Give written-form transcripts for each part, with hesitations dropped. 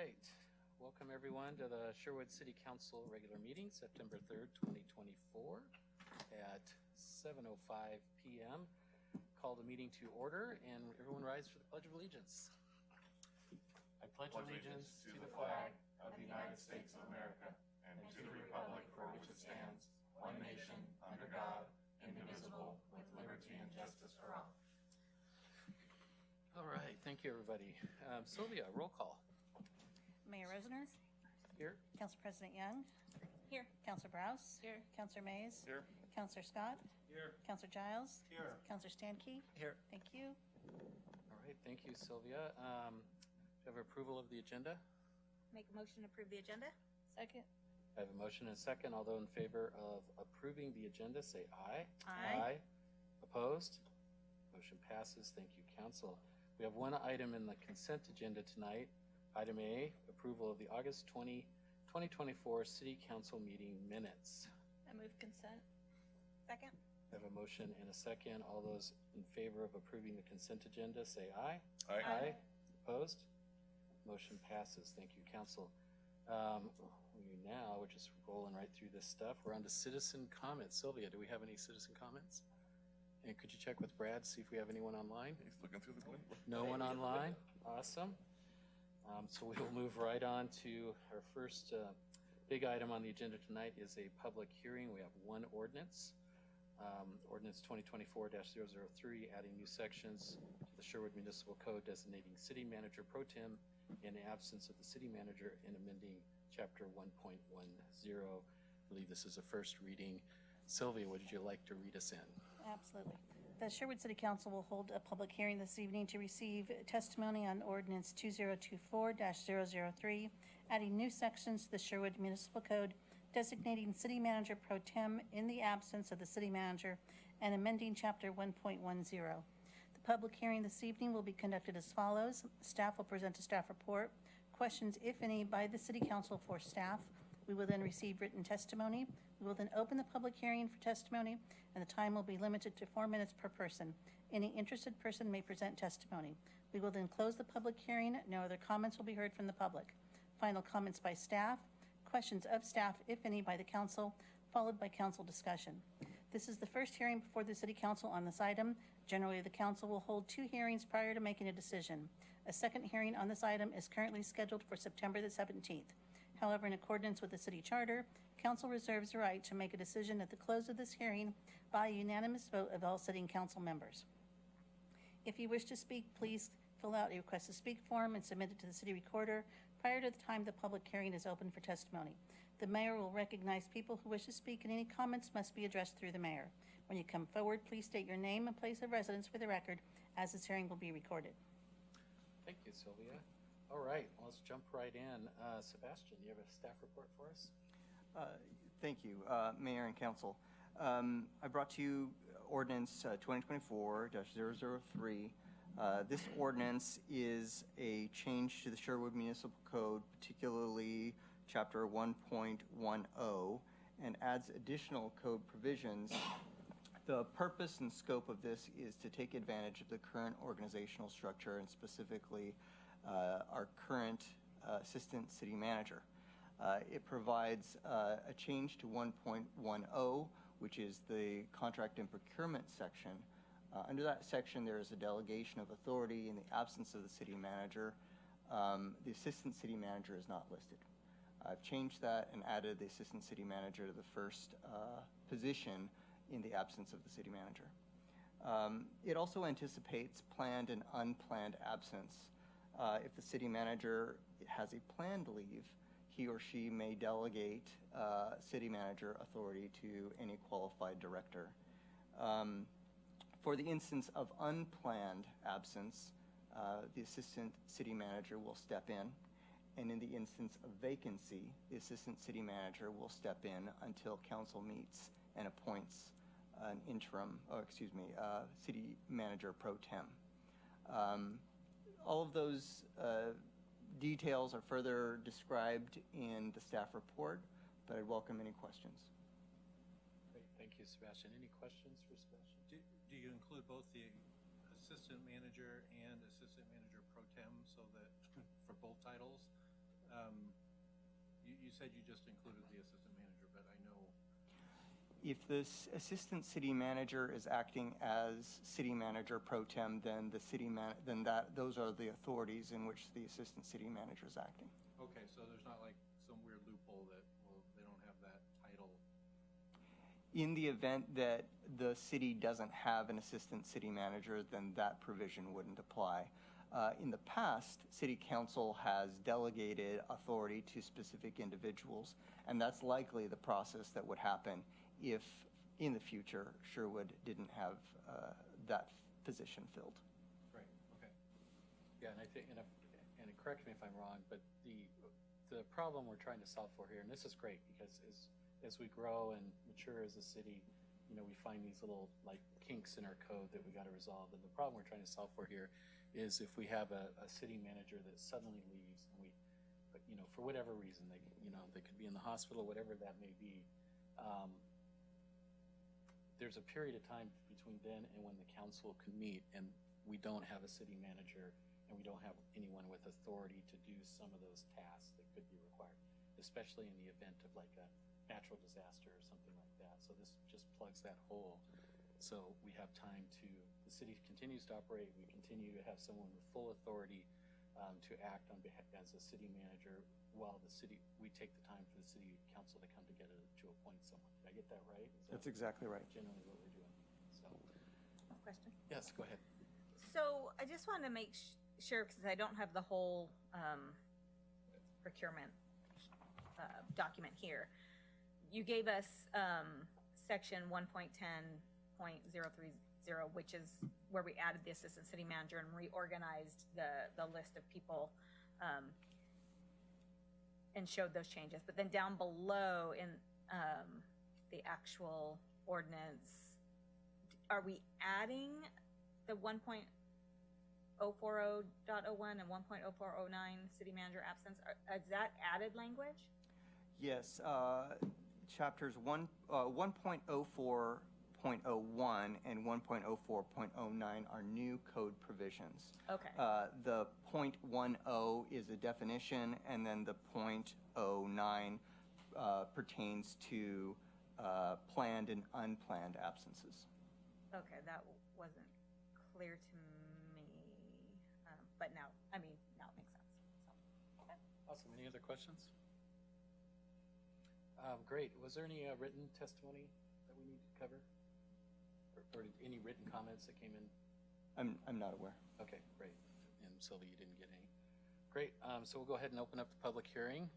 right. Welcome everyone to the Sherwood City Council regular meeting, September 3rd, 2024 at 7:05 p.m. Call the meeting to order and everyone rise for the Pledge of Allegiance. I pledge allegiance to the flag of the United States of America and to the republic for which it stands, one nation, under God, indivisible, with liberty and justice for all. All right, thank you everybody. Sylvia, roll call. Mayor Roseners? Here. Council President Young? Here. Councilor Browse? Here. Councilor Mays? Here. Councilor Scott? Here. Councilor Giles? Here. Councilor Stankey? Here. Thank you. All right, thank you, Sylvia. Do you have approval of the agenda? Make a motion to approve the agenda? Second. I have a motion and a second. All those in favor of approving the agenda, say aye. Aye. Opposed? Motion passes. Thank you, council. We have one item in the consent agenda tonight. Item A, approval of the August 2024 City Council meeting minutes. I move consent. Second. I have a motion and a second. All those in favor of approving the consent agenda, say aye. Aye. Opposed? Motion passes. Thank you, council. We're just rolling right through this stuff. We're on to citizen comments. Sylvia, do we have any citizen comments? And could you check with Brad, see if we have anyone online? He's looking through the window. No one online? Awesome. So we will move right on to our first big item on the agenda tonight is a public hearing. We have one ordinance. Ordinance 2024-003, adding new sections to the Sherwood Municipal Code designating city manager pro tem in the absence of the city manager and amending chapter 1.10. I believe this is a first reading. Sylvia, would you like to read us in? Absolutely. The Sherwood City Council will hold a public hearing this evening to receive testimony on Ordinance 2024-003, adding new sections to the Sherwood Municipal Code designating city manager pro tem in the absence of the city manager and amending chapter 1.10. The public hearing this evening will be conducted as follows. Staff will present a staff report. Questions, if any, by the City Council for staff. We will then receive written testimony. We will then open the public hearing for testimony, and the time will be limited to 4 minutes per person. Any interested person may present testimony. We will then close the public hearing. No other comments will be heard from the public. Final comments by staff, questions of staff, if any, by the council, followed by council discussion. This is the first hearing before the City Council on this item. Generally, the council will hold 2 hearings prior to making a decision. A second hearing on this item is currently scheduled for September the 17th. However, in accordance with the city charter, council reserves the right to make a decision at the close of this hearing by a unanimous vote of all sitting council members. If you wish to speak, please fill out a request to speak form and submit it to the city recorder prior to the time the public hearing is open for testimony. The mayor will recognize people who wish to speak, and any comments must be addressed through the mayor. When you come forward, please state your name and place of residence for the record, as this hearing will be recorded. Thank you, Sylvia. All right, let's jump right in. Sebastian, you have a staff report for us? Thank you, Mayor and Council. I brought to you Ordinance 2024-003. This ordinance is a change to the Sherwood Municipal Code, particularly Chapter 1.10, and adds additional code provisions. The purpose and scope of this is to take advantage of the current organizational structure and specifically our current assistant city manager. It provides a change to 1.10, which is the contract and procurement section. Under that section, there is a delegation of authority in the absence of the city manager. The assistant city manager is not listed. I've changed that and added the assistant city manager to the first position in the absence of the city manager. It also anticipates planned and unplanned absence. If the city manager has a planned leave, he or she may delegate city manager authority to any qualified director. For the instance of unplanned absence, the assistant city manager will step in, and in the instance of vacancy, the assistant city manager will step in until council meets and appoints an interim, city manager pro tem. All of those details are further described in the staff report, but I'd welcome any questions. Great, thank you, Sebastian. Any questions for Sebastian? Do you include both the assistant manager and assistant manager pro tem so that for both titles? you said you just included the assistant manager, but I know, If the assistant city manager is acting as city manager pro tem, then those are the authorities in which the assistant city manager is acting. okay, so there's not like some weird loophole that, well, they don't have that title. In the event that the city doesn't have an assistant city manager, then that provision wouldn't apply. In the past, city council has delegated authority to specific individuals, and that's likely the process that would happen if, in the future, Sherwood didn't have that position filled. Right, okay. Yeah, and I think, and correct me if I'm wrong, but the problem we're trying to solve for here, and this is great because as we grow and mature as a city, you know, we find these little like kinks in our code that we got to resolve. And the problem we're trying to solve for here is if we have a city manager that suddenly leaves and but you know, for whatever reason, they could be in the hospital, whatever that may be. There's a period of time between then and when the council can meet, and we don't have a city manager, and we don't have anyone with authority to do some of those tasks that could be required, especially in the event of like a natural disaster or something like that. So this just plugs that hole. So we have time the city continues to operate, we continue to have someone with full authority to act on behalf as a city manager, while we take the time for the city council to come together to appoint someone. Did I get that right? That's exactly right. Generally what we're doing. So, Question. yes, go ahead. So I just wanted to make sure, because I don't have the whole procurement document here. You gave us section 1.10.030, which is where we added the assistant city manager and reorganized the list of people and showed those changes. But then down below in the actual ordinance, are we adding the 1.040.01 and 1.0409 city manager absence? Is that added language? Yes, chapters 1.04.01 and 1.04.09 are new code provisions. Okay. The .10 is a definition, and then the .09 pertains to planned and unplanned absences. Okay, that wasn't clear to me, but now it makes sense. So, okay. Awesome. Any other questions? Great. Was there any written testimony that we need to cover? Or any written comments that came in? I'm not aware. Okay, great. And Sylvia, you didn't get any. Great. So we'll go ahead and open up the public hearing.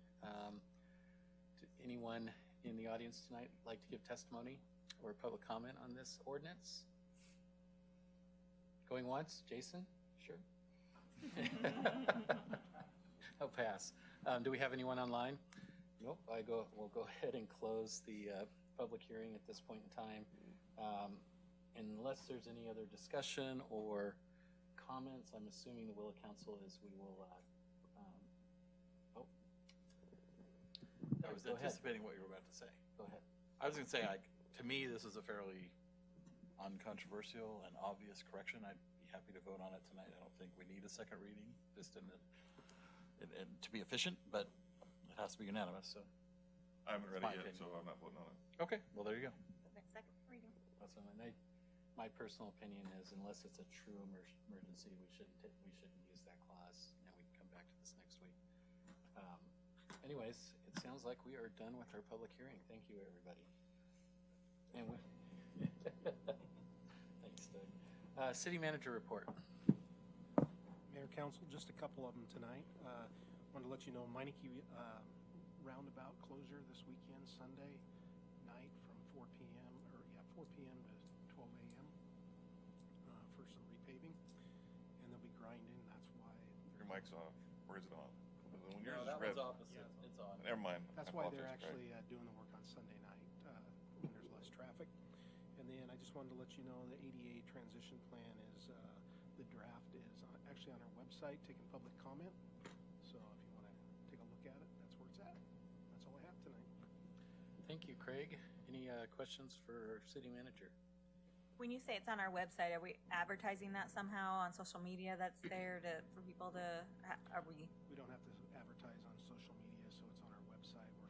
Anyone in the audience tonight like to give testimony or public comment on this ordinance? Going once? Jason? Sure. I'll pass. Do we have anyone online? Nope. We'll go ahead and close the public hearing at this point in time. Unless there's any other discussion or comments, I'm assuming the will of council is we will, I was anticipating what you were about to say. Go ahead. I was going to say, to me, this is a fairly uncontroversial and obvious correction. I'd be happy to vote on it tonight. I don't think we need a second reading, just to be efficient, but it has to be unanimous. So I haven't read my it yet, opinion. so I'm not voting on it. okay, well there you go. Next second reading. Awesome. And my personal opinion is, unless it's a true emergency, we shouldn't use that clause, and we can come back to this next week. Anyways, it sounds like we are done with our public hearing. Thank you, everybody. And thanks, Doug. City manager report. Mayor, Council, just a couple of them tonight. Wanted to let you know Meineke roundabout closure this weekend, Sunday night from 4 p.m. to 12 a.m. For some repaving, and they'll be grinding. That's why. Your mic's off. Or is it on? When No, yours that is red. one's opposite. It's on. Never mind. That's I why they're apologize, actually doing the work on Sunday night when there's less traffic. And then I just wanted to let you know the ADA transition plan is the draft is actually on our website, taking public comment. So if you want to take a look at it, that's where it's at. That's all I have tonight. Thank you, Craig. Any questions for our city manager? When you say it's on our website, are we advertising that somehow on social media that's there for people to, are we? We don't have to advertise on social media, so it's on our website. We're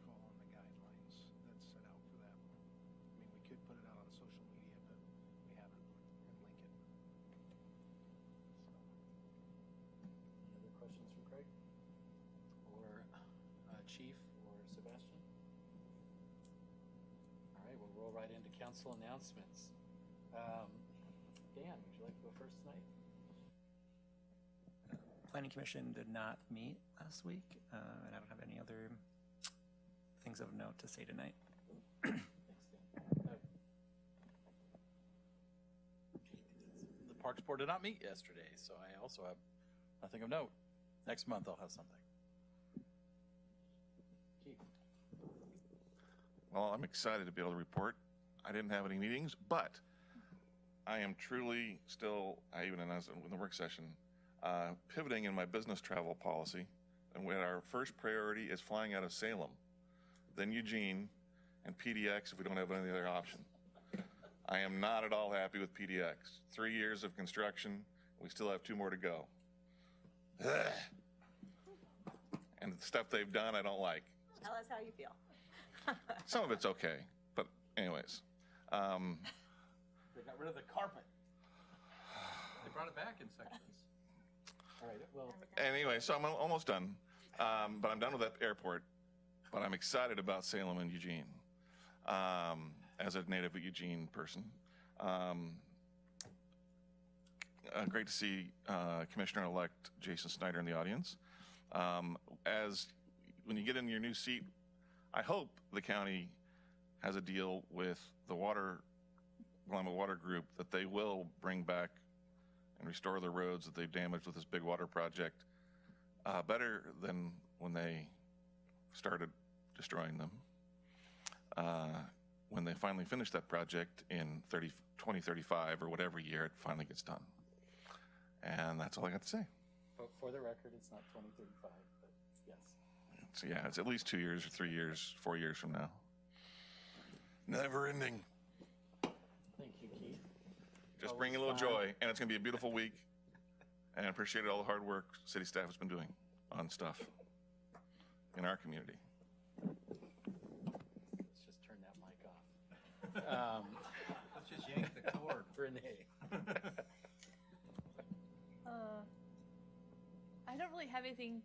roll right into council announcements. Dan, would you like to go first tonight? Planning Commission did not meet last week, and I don't have any other things of note to say tonight. Thanks, Dan. The Parks Board did not meet yesterday, so I also have nothing of note. Next month I'll have something. Keith. Well, I'm excited to be able to report. I didn't have any meetings, but I am truly still, I even announced it in the work session, pivoting in my business travel policy. And when our first priority is flying out of Salem, then Eugene, and PDX if we don't have any other option. I am not at all happy with PDX. 3 years of construction, we still have 2 more to go. Ugh. And the stuff they've done, I don't like. Tell us how you feel. Some of it's okay, but anyways. They got rid of the carpet. They brought it back in sections. All right, well, Anyway, so I'm almost done. But I'm done with that airport. But I'm excited about Salem and Eugene as a native Eugene person. Great to see Commissioner-elect Jason Snyder in the audience. As when you get in your new seat, I hope the county has a deal with the Willamette Water Group that they will bring back and restore the roads that they've damaged with this big water project better than when they started destroying them. When they finally finish that project in 2035 or whatever year it finally gets done. And that's all I got to say. for the record, it's not 2035, but yes. So yeah, it's at least 2 years or 3 years, 4 years from now. Never ending. Thank you, Keith. Just Always bring a little fun. joy, and it's going to be a beautiful week. And I appreciate all the hard work city staff has been doing on stuff in our community. Let's just turn that mic off. Let's just yank the cord. Renee. I don't really have anything,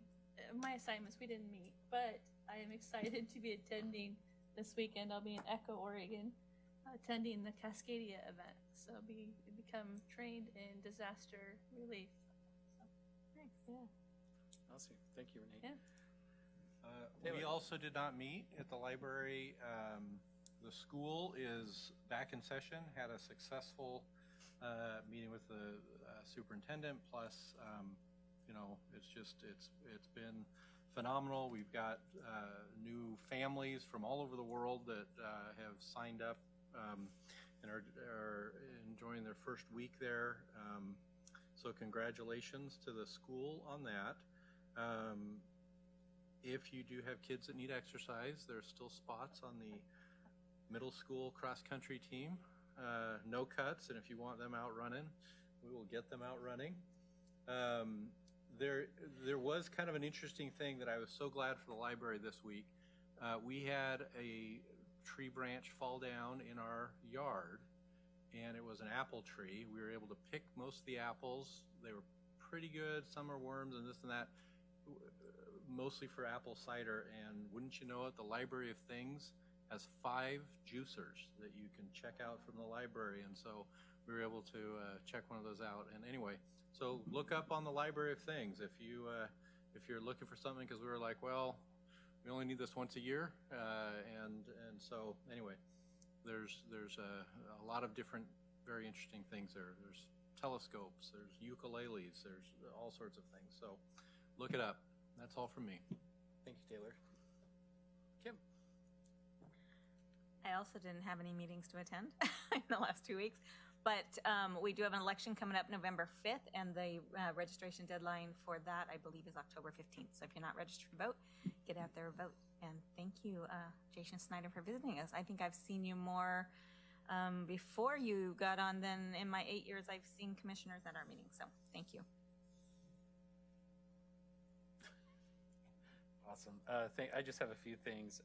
my assignments, we didn't meet, but I am excited to be attending this weekend. I'll be in Echo, Oregon, attending the Cascadia event. So I'll become trained in disaster relief. So, thanks, yeah. Awesome. Thank you, Renee. Yeah. We also did not meet at the library. The school is back in session, had a successful meeting with the superintendent, plus it's been phenomenal. We've got new families from all over the world that have signed up and are enjoying their first week there. So congratulations to the school on that. If you do have kids that need exercise, there's still spots on the middle school cross-country team. No cuts, and if you want them out running, we will get them out running. There was kind of an interesting thing that I was so glad for the library this week. We had a tree branch fall down in our yard, and it was an apple tree. We were able to pick most of the apples. They were pretty good. Some are worms and this and that, mostly for apple cider. And wouldn't you know it, the Library of Things has 5 juicers that you can check out from the library. And so we were able to check one of those out. And anyway, so look up on the Library of Things if you're looking for something, because we were like, well, we only need this once a year. And so anyway, there's a lot of different very interesting things there. There's telescopes, there's ukuleles, there's all sorts of things. So look it up. That's all from me. Thank you, Taylor. Kim. I also didn't have any meetings to attend in the last 2 weeks, but we do have an election coming up November 5th, and the registration deadline for that, I believe, is October 15th. So if you're not registered to vote, get out there and vote. And thank you, Jason Snyder, for visiting us. I think I've seen you more before you got on than in my 8 years I've seen commissioners at our meetings. So thank you. Awesome. I just have a few things.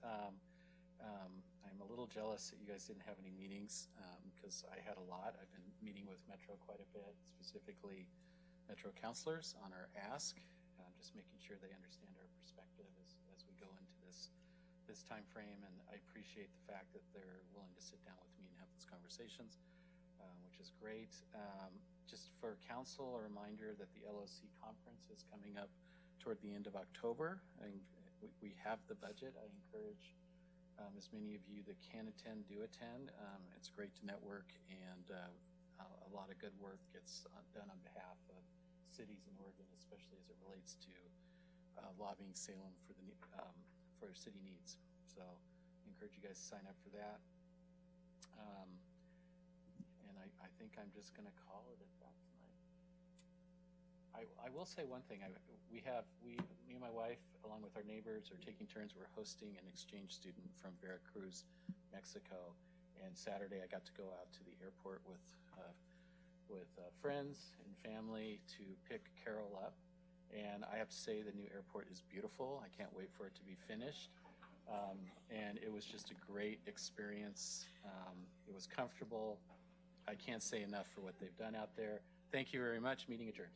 I'm a little jealous that you guys didn't have any meetings because I had a lot. I've been meeting with Metro quite a bit, specifically Metro counselors on our ask, just making sure they understand our perspective as we go into this this time frame, and I appreciate the fact that they're willing to sit down with me and have those conversations, which is great. Just for council, a reminder that the LOC conference is coming up toward the end of October. We have the budget. I encourage as many of you that can attend, do attend. It's great to network, and a lot of good work gets done on behalf of cities in Oregon, especially as it relates to lobbying Salem for for city needs. So I encourage you guys to sign up for that. And I think I'm just going to call it at that tonight. I will say one thing. Me and my wife, along with our neighbors, are taking turns. We're hosting an exchange student from Veracruz, Mexico. And Saturday I got to go out to the airport with friends and family to pick Carol up. And I have to say the new airport is beautiful. I can't wait for it to be finished. And it was just a great experience. It was comfortable. I can't say enough for what they've done out there. Thank you very much. Meeting adjourned.